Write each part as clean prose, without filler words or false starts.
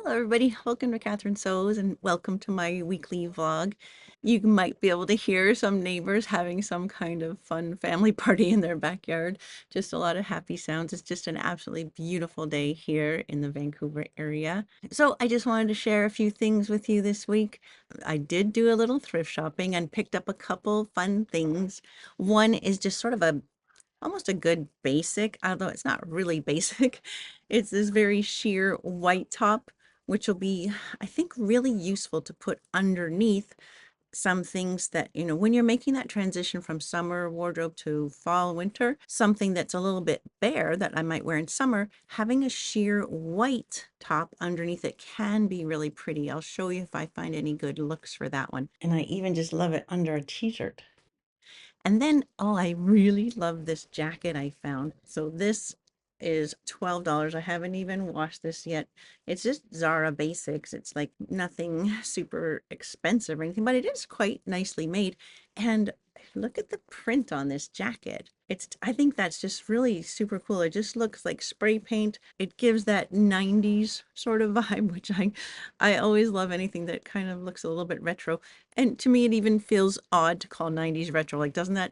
Hello everybody, welcome to Catherine Sews and welcome to my weekly vlog. You might be able to hear some neighbors having some kind of fun family party in their backyard. Just a lot of happy sounds. It's just an absolutely beautiful day here in the Vancouver area. So I just wanted to share a few things with you this week. I did do a little thrift shopping and picked up a couple fun things. One is just sort of almost a good basic, although it's not really basic. It's this very sheer white top, which will be, I think, really useful to put underneath some things that, when you're making that transition from summer wardrobe to fall, winter, something that's a little bit bare that I might wear in summer, having a sheer white top underneath it can be really pretty. I'll show you if I find any good looks for that one. And I even just love it under a t-shirt. And then, oh, I really love this jacket I found. So this is $12. I haven't even washed this yet. It's just Zara Basics. It's like nothing super expensive or anything, but it is quite nicely made. And look at the print on this jacket. I think that's just really super cool. It just looks like spray paint. It gives that 90s sort of vibe, which I always love anything that kind of looks a little bit retro. And to me, it even feels odd to call 90s retro. Like, doesn't that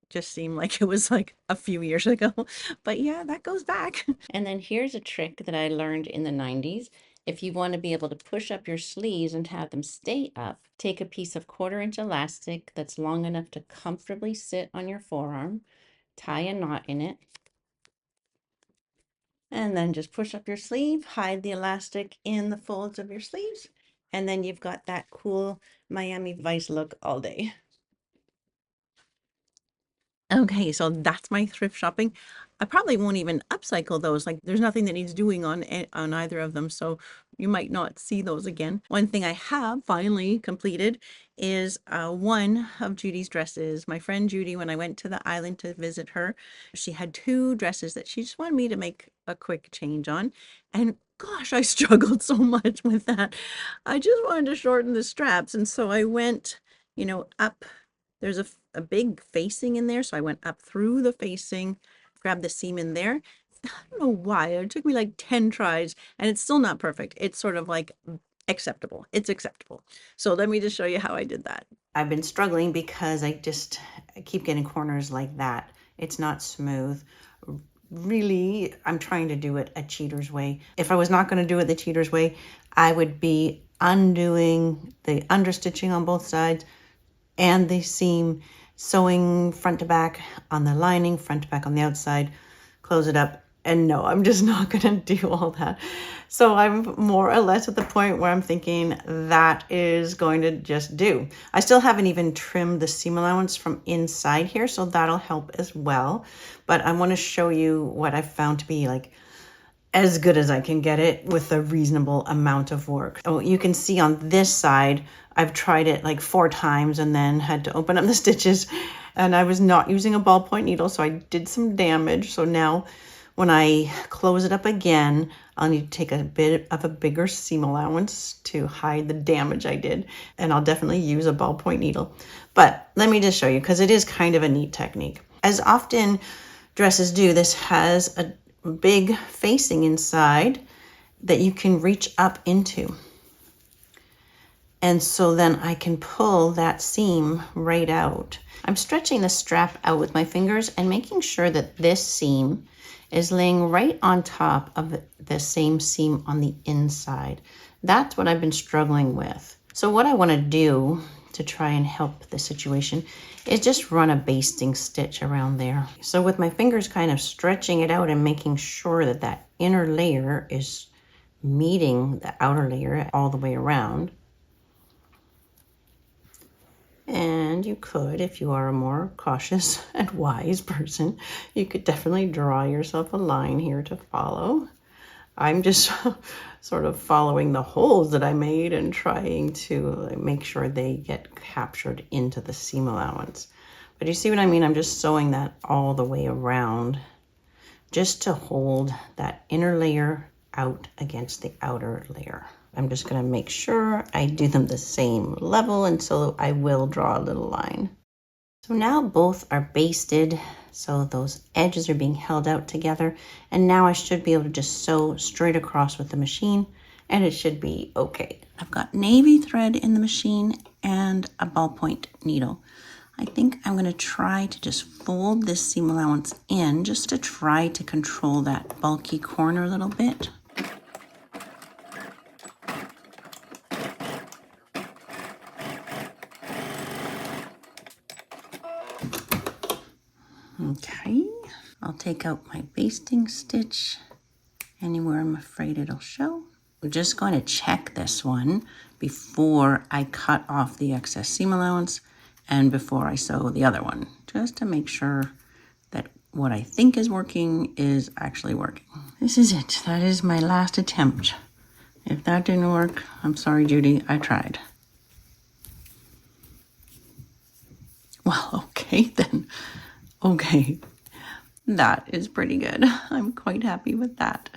just seem like it was like a few years ago? But yeah, that goes back. And then here's a trick that I learned in the 90s. If you want to be able to push up your sleeves and have them stay up, take a piece of 1/4 inch elastic that's long enough to comfortably sit on your forearm, tie a knot in it, and then just push up your sleeve, hide the elastic in the folds of your sleeves, and then you've got that cool Miami Vice look all day. Okay, so that's my thrift shopping. I probably won't even upcycle those. Like, there's nothing that needs doing on either of them, so you might not see those again. One thing I have finally completed is one of Judy's dresses. My friend Judy, when I went to the island to visit her, she had 2 dresses that she just wanted me to make a quick change on. And gosh, I struggled so much with that. I just wanted to shorten the straps, and so I went, up. There's a big facing in there, so I went up through the facing, grabbed the seam in there. I don't know why. It took me like 10 tries, and it's still not perfect. It's sort of like acceptable. It's acceptable. So let me just show you how I did that. I've been struggling because I keep getting corners like that. It's not smooth. Really, I'm trying to do it a cheater's way. If I was not going to do it the cheater's way, I would be undoing the understitching on both sides and the seam, sewing front to back on the lining, front to back on the outside, close it up. And no, I'm just not gonna do all that. So I'm more or less at the point where I'm thinking that is going to just do. I still haven't even trimmed the seam allowance from inside here, so that'll help as well. But I want to show you what I've found to be like as good as I can get it with a reasonable amount of work. Oh, you can see on this side, I've tried it like 4 times and then had to open up the stitches, and I was not using a ballpoint needle, so I did some damage. So now when I close it up again, I'll need to take a bit of a bigger seam allowance to hide the damage I did, and I'll definitely use a ballpoint needle. But let me just show you, because it is kind of a neat technique. As often dresses do, this has a big facing inside that you can reach up into. And so then I can pull that seam right out. I'm stretching the strap out with my fingers and making sure that this seam is laying right on top of the same seam on the inside. That's what I've been struggling with. So what I want to do to try and help the situation is just run a basting stitch around there. So with my fingers kind of stretching it out and making sure that that inner layer is meeting the outer layer all the way around. And you could, if you are a more cautious and wise person, you could definitely draw yourself a line here to follow. I'm just sort of following the holes that I made and trying to make sure they get captured into the seam allowance. But you see what I mean? I'm just sewing that all the way around just to hold that inner layer out against the outer layer. I'm just going to make sure I do them the same level, and so I will draw a little line. So now both are basted, so those edges are being held out together, and now I should be able to just sew straight across with the machine and it should be okay. I've got navy thread in the machine and a ballpoint needle. I think I'm going to try to just fold this seam allowance in just to try to control that bulky corner a little bit. Okay, I'll take out my basting stitch anywhere I'm afraid it'll show. We're just going to check this one before I cut off the excess seam allowance and before I sew the other one, just to make sure that what I think is working is actually working. This is it. That is my last attempt. If that didn't work, I'm sorry, Judi, I tried. Well, okay then. Okay. That is pretty good. I'm quite happy with that.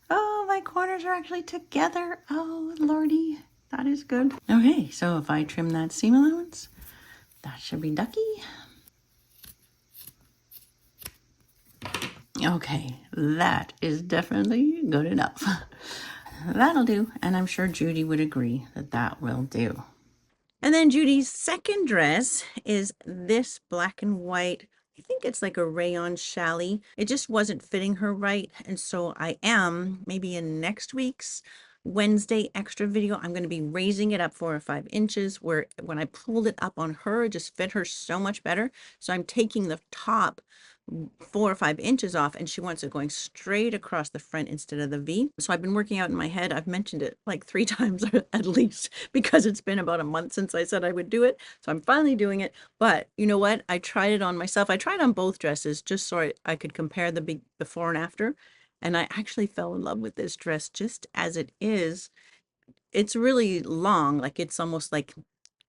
Oh, my corners are actually together. Oh, lordy. That is good. Okay, so if I trim that seam allowance, that should be ducky. Okay, that is definitely good enough. That'll do, and I'm sure Judi would agree that that will do. And then Judi's second dress is this black and white. I think it's like a rayon challis. It just wasn't fitting her right. And so I am, maybe in next week's Wednesday extra video, I'm going to be raising it up 4 or 5 inches, where when I pulled it up on her, it just fit her so much better. So I'm taking the top 4 or 5 inches off, and she wants it going straight across the front instead of the V. So I've been working out in my head. I've mentioned it like 3 times at least, because it's been about a month since I said I would do it. So I'm finally doing it. But you know what? I tried it on myself. I tried on both dresses just so I could compare the before and after. And I actually fell in love with this dress just as it is. It's really long, like it's almost like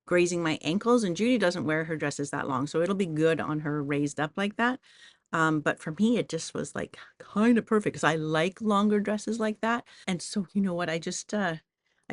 grazing my ankles, and Judi doesn't wear her dresses that long, so it'll be good on her raised up like that. But for me, it just was like kind of perfect because I like longer dresses like that. And so, you know what? I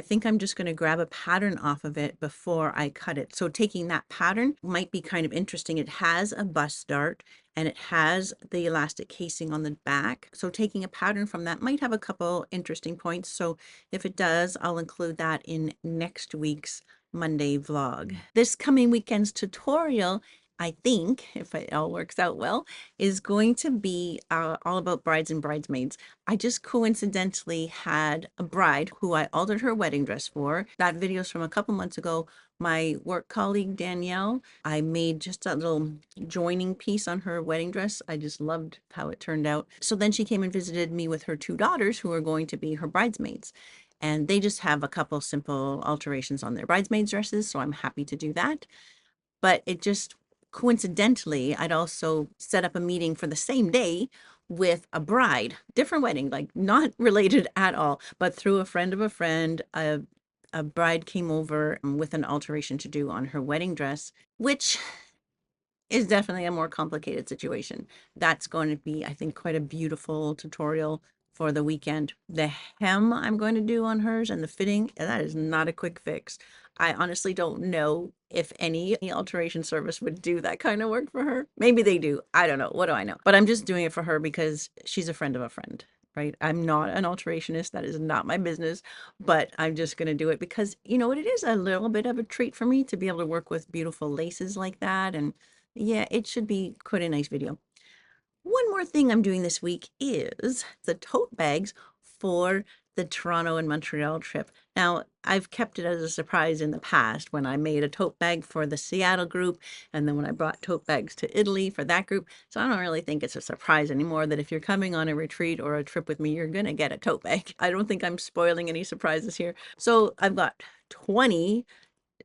think I'm just going to grab a pattern off of it before I cut it. So taking that pattern might be kind of interesting. It has a bust dart and it has the elastic casing on the back. So taking a pattern from that might have a couple interesting points. So if it does, I'll include that in next week's Monday vlog. This coming weekend's tutorial, I think, if it all works out well, is going to be all about brides and bridesmaids. I just coincidentally had a bride who I altered her wedding dress for. That video's from a couple months ago. My work colleague Danielle, I made just a little joining piece on her wedding dress. I just loved how it turned out. So then she came and visited me with her 2 daughters who are going to be her bridesmaids. And they just have a couple simple alterations on their bridesmaids dresses, so I'm happy to do that. But it just coincidentally, I'd also set up a meeting for the same day with a bride, different wedding, like not related at all, but through a friend of a friend, a bride came over with an alteration to do on her wedding dress, which is definitely a more complicated situation. That's going to be, I think, quite a beautiful tutorial for the weekend. The hem I'm going to do on hers and the fitting, that is not a quick fix. I honestly don't know if any alteration service would do that kind of work for her. Maybe they do. I don't know. What do I know? But I'm just doing it for her because she's a friend of a friend, right? I'm not an alterationist. That is not my business, but I'm just going to do it because, you know what, it is a little bit of a treat for me to be able to work with beautiful laces like that. And yeah, it should be quite a nice video. One more thing I'm doing this week is the tote bags for the Toronto and Montreal trip. Now, I've kept it as a surprise in the past when I made a tote bag for the Seattle group, and then when I brought tote bags to Italy for that group. So I don't really think it's a surprise anymore that if you're coming on a retreat or a trip with me, you're going to get a tote bag. I don't think I'm spoiling any surprises here. So I've got 20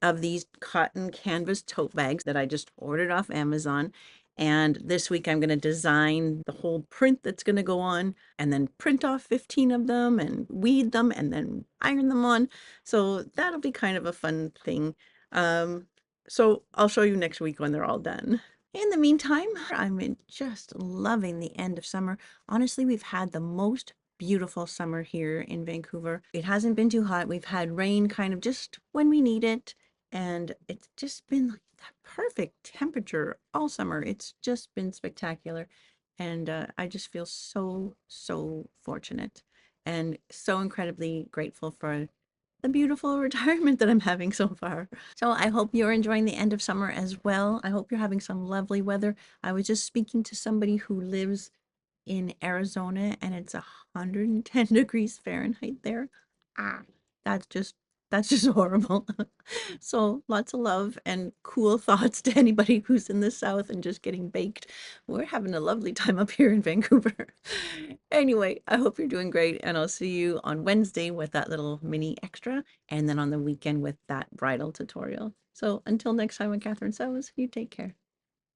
of these cotton canvas tote bags that I just ordered off Amazon. And this week I'm going to design the whole print that's going to go on and then print off 15 of them and weed them and then iron them on. So that'll be kind of a fun thing. So I'll show you next week when they're all done. In the meantime, just loving the end of summer. Honestly, we've had the most beautiful summer here in Vancouver. It hasn't been too hot. We've had rain kind of just when we need it. And it's just been like that perfect temperature all summer. It's just been spectacular. And I just feel so, so fortunate. and so incredibly grateful for the beautiful retirement that I'm having so far. So I hope you're enjoying the end of summer as well. I hope you're having some lovely weather. I was just speaking to somebody who lives in Arizona and it's 110 degrees Fahrenheit there. Ah, that's just that's just horrible. So lots of love and cool thoughts to anybody who's in the South and just getting baked. We're having a lovely time up here in Vancouver. Anyway, I hope you're doing great, and I'll see you on Wednesday with that little mini extra, and then on the weekend with that bridal tutorial. So until next time, I'm Catherine Sowes. You take care.